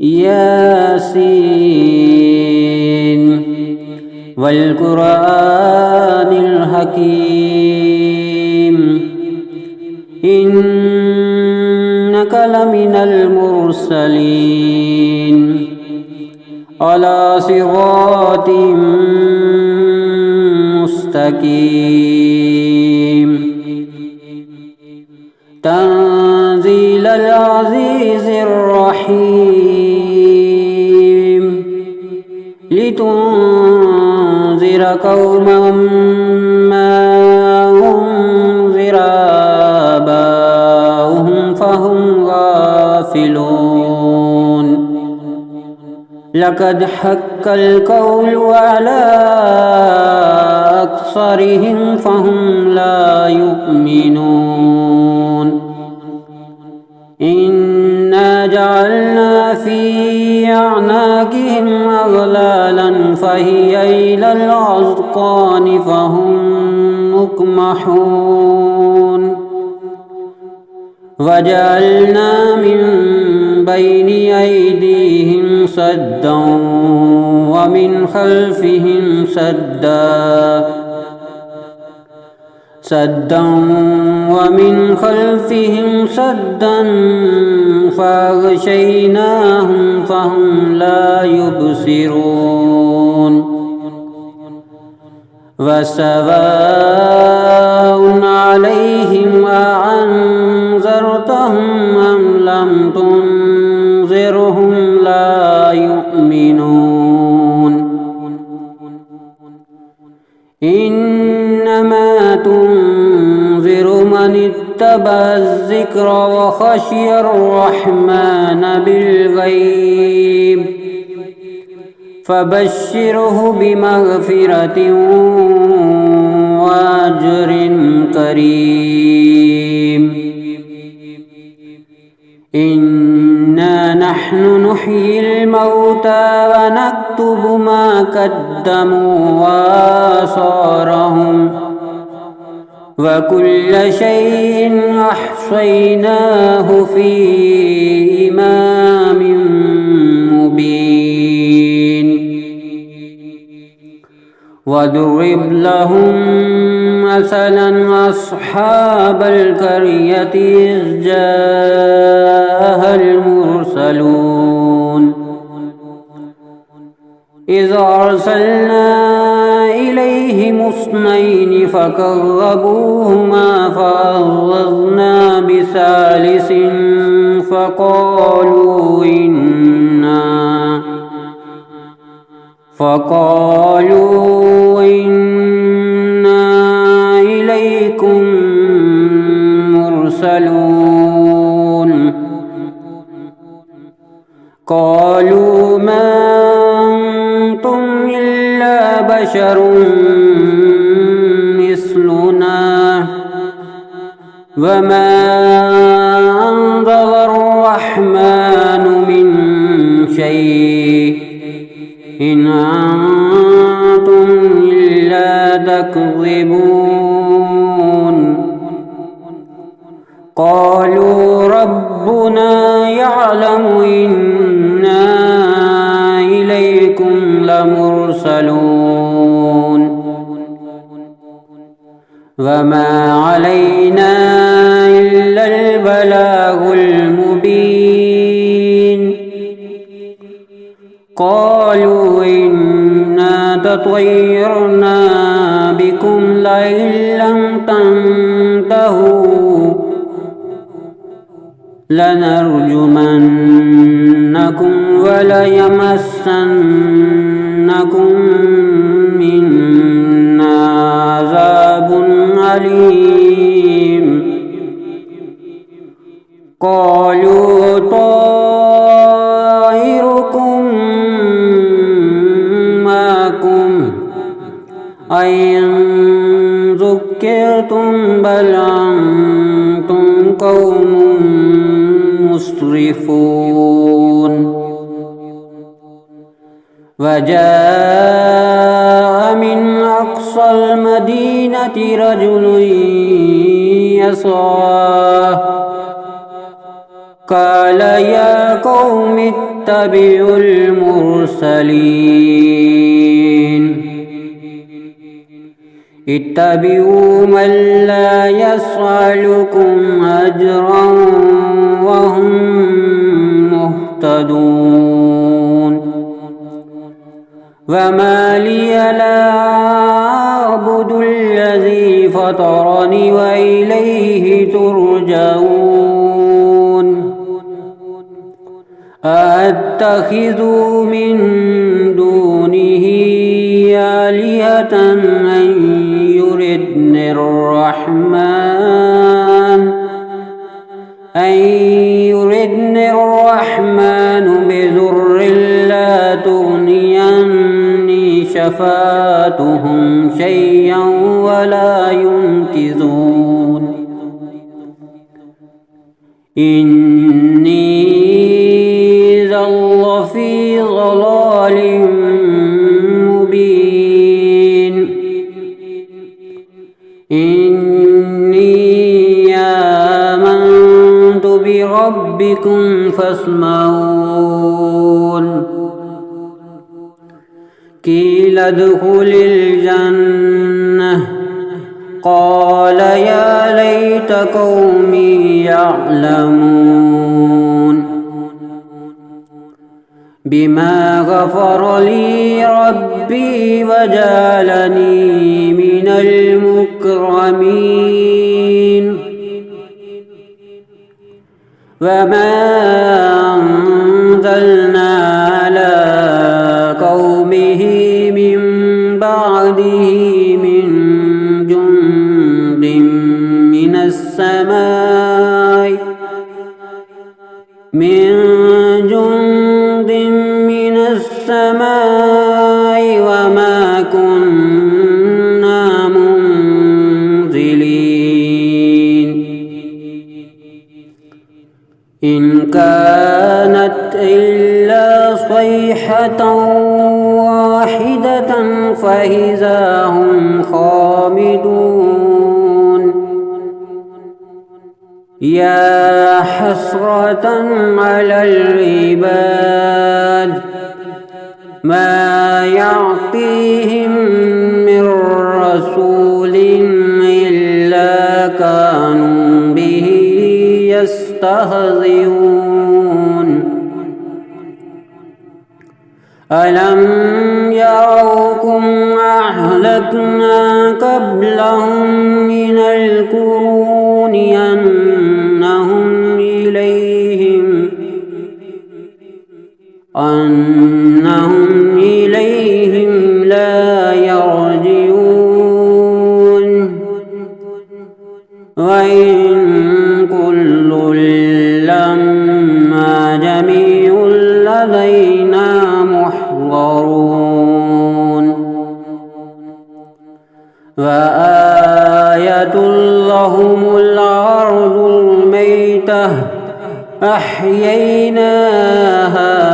ياسين والقرآن الحكيم إنك لمن المرسلين على صراط مستقيم تنزيل العزيز الرحيم لتنذر قوما ما أنذر آباؤهم فهم غافلون لقد حق القول على أكثرهم فهم لا يؤمنون إنا جعلنا في أعناقهم أغلالا فهي إلى الأذقان فهم مقمحون وجعلنا من بين أيديهم سدا ومن خلفهم سدا ومن خلفهم سدا فأغشيناهم فهم لا يبصرون وسواء عليهم أأنذرتهم أم لم تنذرهم لا يؤمنون إنما تنذر من اتبع الذكر وخشي الرحمن بالغيب فبشره بمغفرة وأجر كريم إنا نحن نحيي الموتى ونكتب ما قدموا وآثارهم وكل شيء أحصيناه في إمام مبين واضرب لهم مثلا أصحاب القرية إذ جاءها المرسلون إذ أرسلنا إليهم اثنين فكذبوهما فعززنا بثالث فقالوا إنا إليكم مرسلون قالوا ما أنتم إلا بشر مثلنا وما أنزل الرحمن من شيء إن أنتم إلا تكذبون قالوا ربنا يعلم إنا إليكم لمرسلون وما علينا إلا البلاغ المبين قالوا إنا تطيرنا بكم لئن لم تنتهوا لنرجمنكم وليمسنكم منا عذاب أليم قالوا طائركم معكم أئن ذكرتم بل أنتم قوم مسرفون وجاء من أقصى المدينة رجل يسعى قال يا قوم اتبعوا المرسلين اتبعوا من لا يسألكم أجرا وهم مهتدون وما لي لا أعبد الذي فطرني وإليه ترجعون أأتخذ من دونه آلهة أن يردني الرحمن بضر لا تغني عني شفاعتهم شيئا ولا ينقذون إني إذا لفي ضلال مبين إني آمنت بربكم فاسمعون قيل ادخل الجنة قال يا ليت قومي يعلمون بما غفر لي ربي وجعلني من المكرمين وما أنزلنا على قومه من بعده من جند من السماء وما كنا منزلين إن كانت إلا صيحة واحدة فإذا هم خامدون يا حسرة على العباد ما يعطيهم من رسول إلا كانوا به يستهزئون ألم يروكم أهلكنا قبلهم من القرون أنهم إليهم لا يرجعون وإن كل لما جميع لدينا محضرون وآية لهم الأرض الميتة أحييناها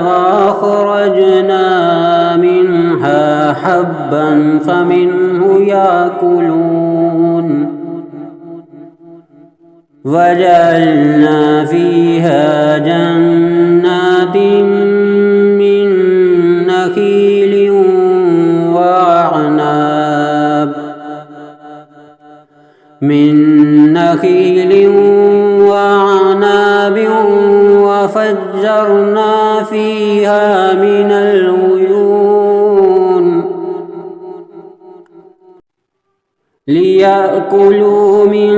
وأخرجنا منها حبا فمنه يأكلون وجعلنا فيها جنات من نخيل وعناب وفجرنا فيها من العيون ليأكلوا من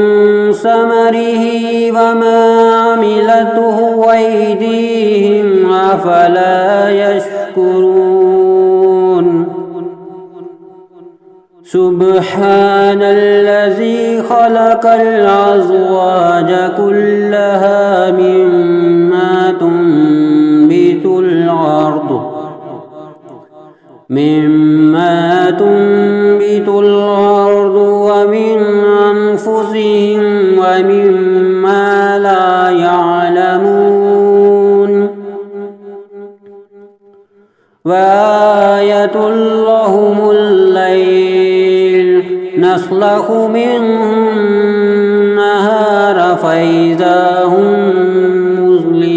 ثمره وما عملته أيديهم أفلا يشكرون سبحان الذي خلق الأزواج كلها مما تنبت الأرض ومن أنفسهم ومما لا يعلمون وآية لهم الليل نسلخ منه النهار فإذا هم مظلمون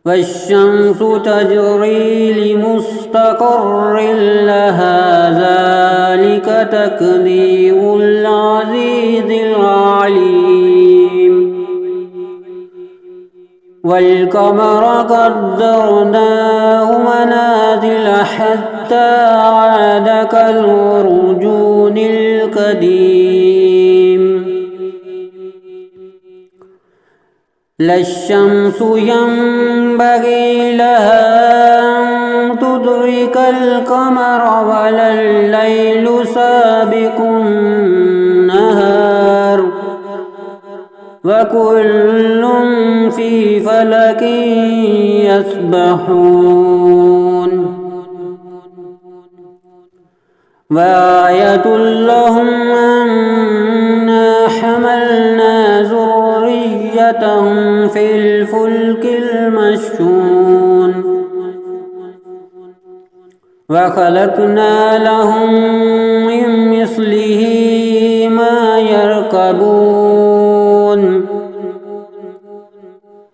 والشمس تجري لمستقر لها ذلك تقدير العزيز العليم والقمر قدرناه منازل حتى عاد كالعرجون القديم لا الشمس ينبغي لها أن تدرك القمر ولا الليل سابق النهار وكل في فلك يسبحون وآية لهم أنا حملنا ذريتهم في الفلك المشحون وخلقنا لهم من مثله ما يركبون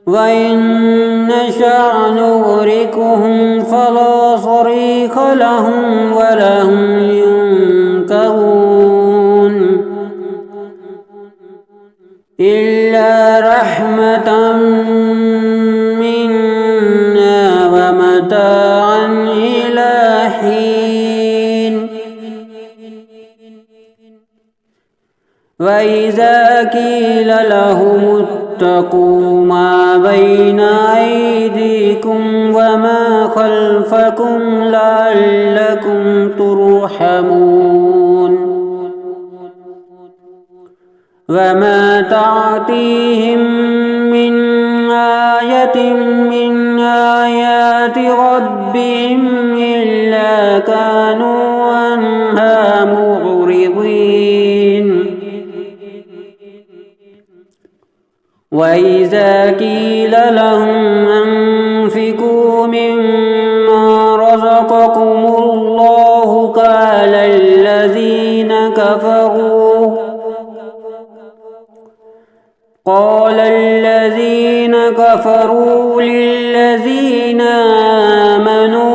وإن نشأ نغرقهم فلا صريخ لهم ولا هم ينقذون إلا رحمة منا ومتاعا إلى حين وإذا قيل لهم اتقوا ما بين أيديكم وما خلفكم لعلكم ترحمون وما تعطيهم من آية من آيات ربهم إلا كانوا عنها معرضين وإذا قيل لهم أنفقوا مما رزقكم الله قال الذين كفروا للذين آمنوا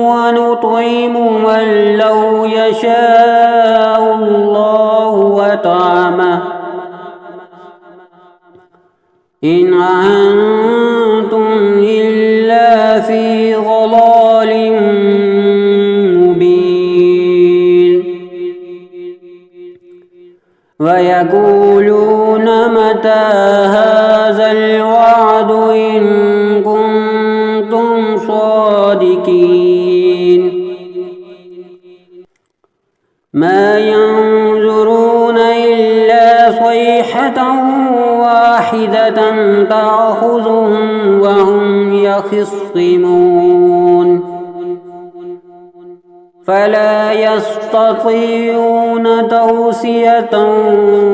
ونطعم من لو يشاء الله وطعمه إن أنتم إلا في ضلال مبين ويقولون متى هذا الوعد إن كنتم صادقين ما ينظرون إلا صيحة واحدة تأخذهم وهم يخصمون فلا يستطيعون توصية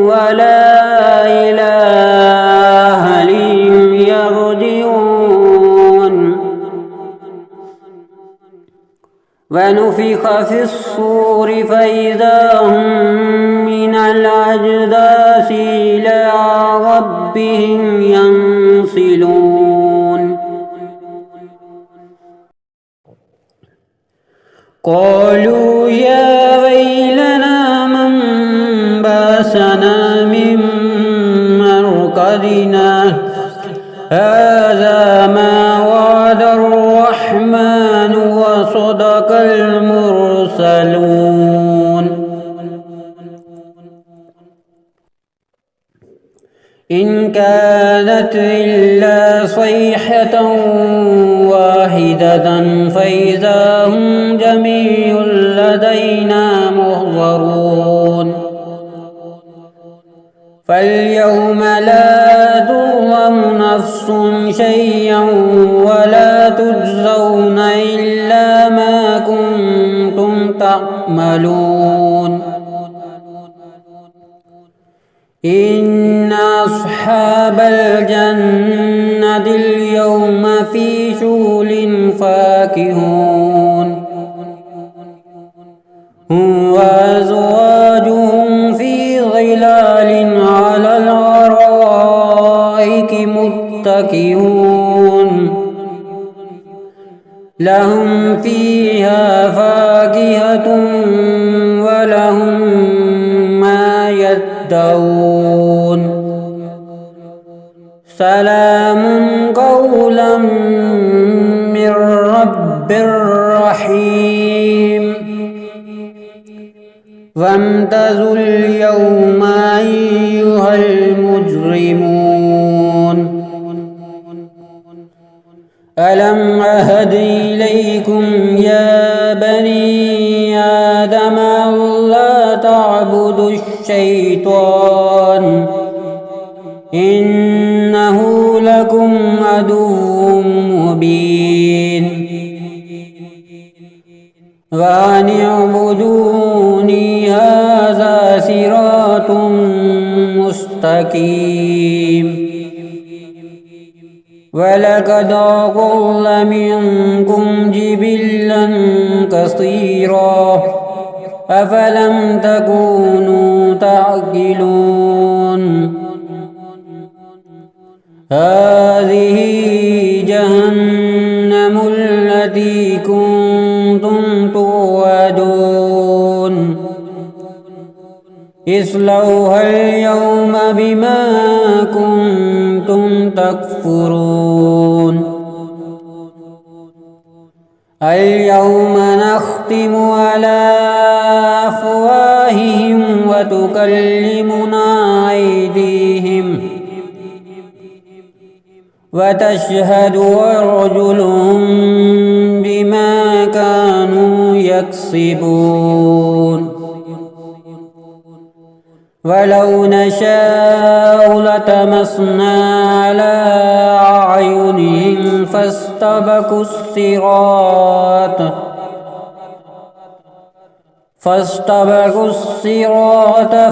ولا إلى أهلهم يرجعون ونفخ في الصور فإذا هم من الأجداث إلى ربهم ينسلون قالوا يا ويلنا من بعثنا من مرقدنا هذا ما وعد الرحمن وصدق المرسلون إن كانت إلا صيحة واحدة فإذا هم جميع لدينا محضرون فاليوم لا تظلم نفس شيئا ولا تجزون إلا ما كنتم تعملون إن أصحاب الجنة اليوم في شغل فاكهون هم وأزواجهم في ظلال على الأرائك متكئون لهم فيها فاكهة ولهم ما يدعون سلام قولا من رب رحيم وامتازوا اليوم أيها المجرمون ألم أهد إليكم يا بني آدم ألا تعبدوا الشيطان إنه لكم عدو مبين وأن اعبدوني هذا صراط مستقيم ولقد أضل منكم جبلا كثيرا أفلم تكونوا تعقلون هذه جهنم التي كنتم توعدون اصلوها اليوم بما كنتم تكفرون اليوم نختم على أفواههم وتكلمنا أيديهم وتشهد أرجلهم بما كانوا يكسبون ولو نشاء لطمسنا على أعينهم فاستبقوا الصراط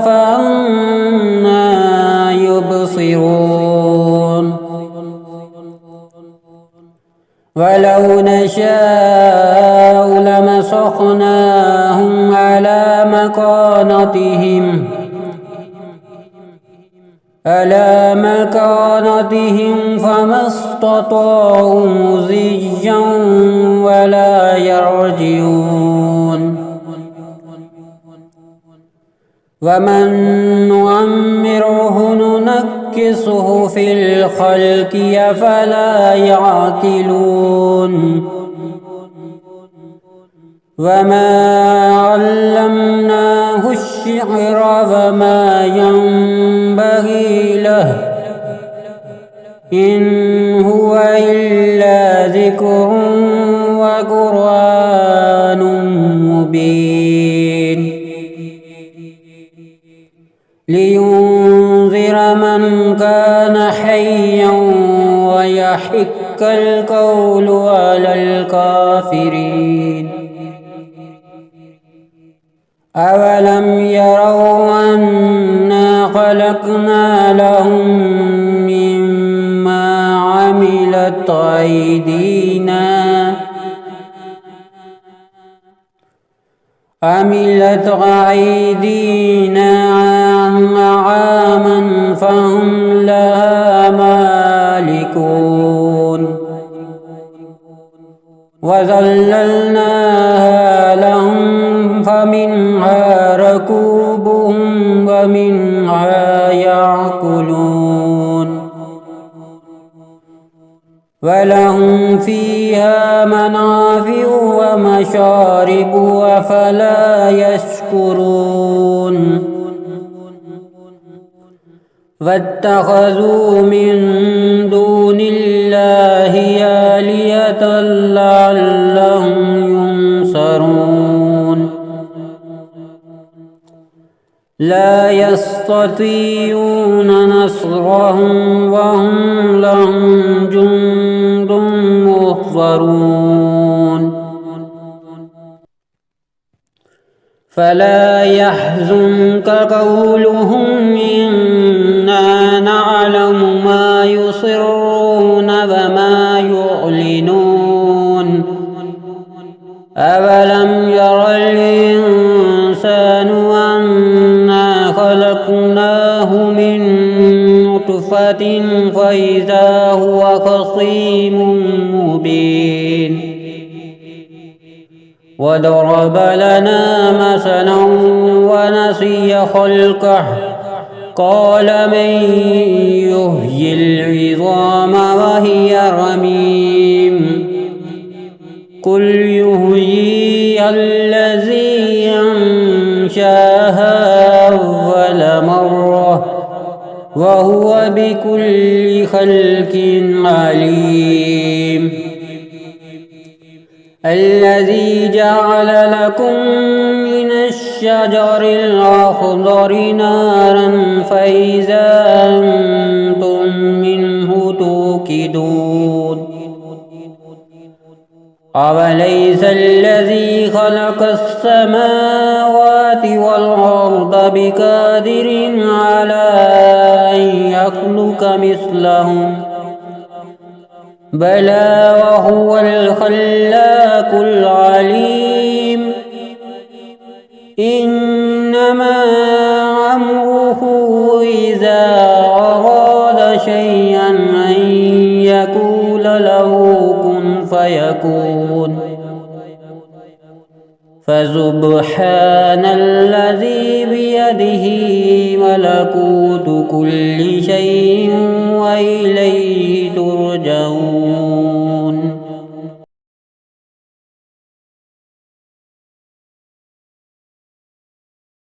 فأنى يبصرون ولو نشاء لمسخناهم على مكانتهم فما استطاعوا مضيا ولا يرجعون ومن نعمره ننكسه في الخلق أفلا يعقلون وما علمناه الشعر وما ينبغي له إن هو إلا ذكر وقرآن مبين لينذر من كان حيا ويحق القول على الكافرين أولم يروا أنا خلقنا لهم مما عملت أيدينا أنعاما فهم لها مالكون وذللناها لهم فمنها ركوبهم ومنها يأكلون ولهم فيها منافع ومشارب أفلا يشكرون واتخذوا من دون الله آلهة لعلهم ينصرون لا يستطيعون نصرهم وهم لهم جند محضرون فلا يحزنك قولهم إنا نعلم ما يصرون وما يعلنون أولم ير الإنسان أنا خلقناه من نطفة فإذا هو خصيم مبين وضرب لنا مثلا ونسي خلقه قال من يحيي العظام وهي رميم قل يحييها الذي أنشاها أول مرة وهو بكل خلق عليم الذي جعل لكم من الشجر الأخضر نارا فإذا أنتم منه توقدون أوليس الذي خلق السماوات والأرض بقادر على أن يخلق مثلهم بلى وهو الخلاق العليم إنما أمره إذا أراد شيئا أن يقول له كن فيكون فسبحان الذي بيده ملكوت كل شيء وإليه